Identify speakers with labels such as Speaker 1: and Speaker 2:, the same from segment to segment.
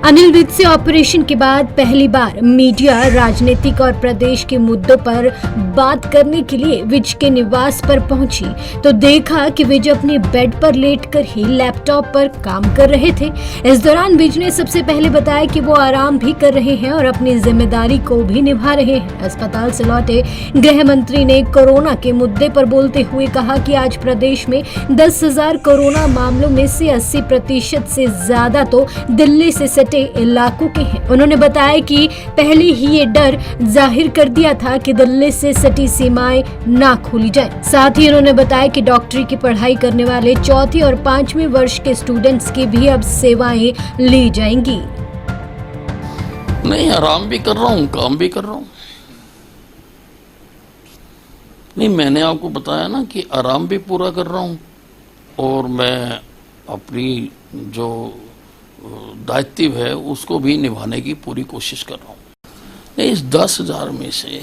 Speaker 1: अनिल विज से ऑपरेशन के बाद पहली बार मीडिया राजनीतिक और प्रदेश के मुद्दों पर बात करने के लिए विज के निवास पर पहुंची तो देखा कि विज अपने बेड पर लेटकर ही लैपटॉप पर काम कर रहे थे। इस दौरान विज ने सबसे पहले बताया कि वो आराम भी कर रहे हैं और अपनी जिम्मेदारी को भी निभा रहे हैं। अस्पताल से लौटे गृह मंत्री ने कोरोना के मुद्दे पर बोलते हुए कहा कि आज प्रदेश में 10,000 कोरोना मामलों में से 80% से ज्यादा तो दिल्ली से सटे इलाकों के हैं। उन्होंने बताया कि पहले ही ये डर जाहिर कर दिया था कि दिल्ली से सटी सीमाएं ना खोली जाए। साथ ही उन्होंने बताया कि डॉक्टरी की पढ़ाई करने वाले 4th और 5वें वर्ष के स्टूडेंट्स की भी अब सेवाएं ली जाएंगी।
Speaker 2: नहीं, आराम भी कर रहा हूँ, काम भी कर रहा हूँ। नहीं, मैंने आपको बताया ना कि आराम भी पूरा कर रहा हूँ और मैं अपनी जो दायित्व है उसको भी निभाने की पूरी कोशिश कर रहा हूँ। इस 10,000 में से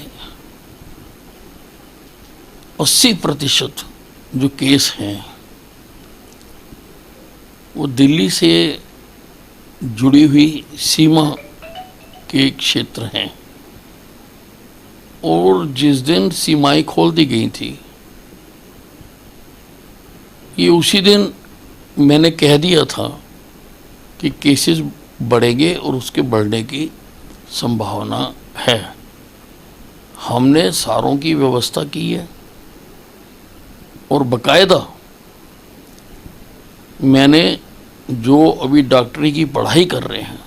Speaker 2: 80% जो केस हैं वो दिल्ली से जुड़ी हुई सीमा के क्षेत्र हैं और जिस दिन सीमाएं खोल दी गई थी ये उसी दिन मैंने कह दिया था कि केसेस बढ़ेंगे और उसके बढ़ने की संभावना है। हमने सारों की व्यवस्था की है और बकायदा मैंने जो अभी डॉक्टरी की पढ़ाई कर रहे हैं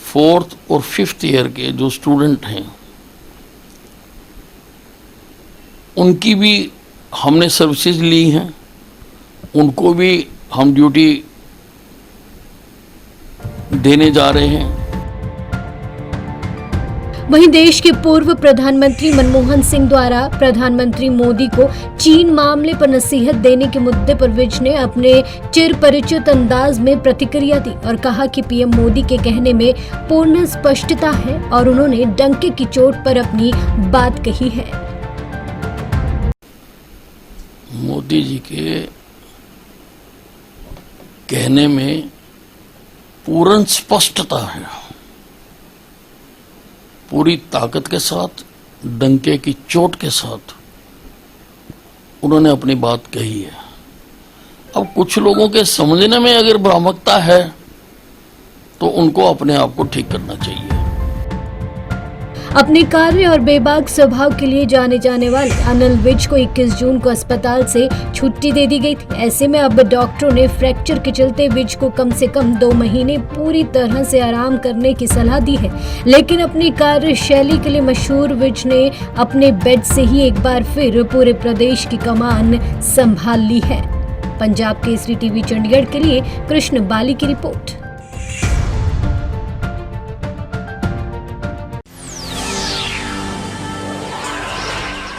Speaker 2: 4th और 5th ईयर के जो स्टूडेंट हैं उनकी भी हमने सर्विसेज ली हैं, उनको भी हम ड्यूटी देने जा रहे हैं।
Speaker 1: वहीं देश के पूर्व प्रधानमंत्री मनमोहन सिंह द्वारा प्रधानमंत्री मोदी को चीन मामले पर नसीहत देने के मुद्दे पर विज ने अपने चिरपरिचित अंदाज में प्रतिक्रिया दी और कहा कि पीएम मोदी के कहने में पूर्ण स्पष्टता है और उन्होंने डंके की चोट पर अपनी बात कही है।
Speaker 2: मोदी जी के कहने में पूर्ण स्पष्टता है, पूरी ताकत के साथ डंके की चोट के साथ उन्होंने अपनी बात कही है। अब कुछ लोगों के समझने में अगर भ्रामकता है तो उनको अपने आप को ठीक करना चाहिए।
Speaker 1: अपने कार्य और बेबाक स्वभाव के लिए जाने जाने वाले अनिल विज को 21 जून को अस्पताल से छुट्टी दे दी गई थी। ऐसे में अब डॉक्टरों ने फ्रैक्चर के चलते विज को कम से कम 2 महीने पूरी तरह से आराम करने की सलाह दी है। लेकिन अपनी कार्यशैली के लिए मशहूर विज ने अपने बेड से ही एक बार फिर पूरे प्रदेश की कमान संभाल ली है। पंजाब केसरी टीवी चंडीगढ़ के लिए कृष्ण बाली की रिपोर्ट।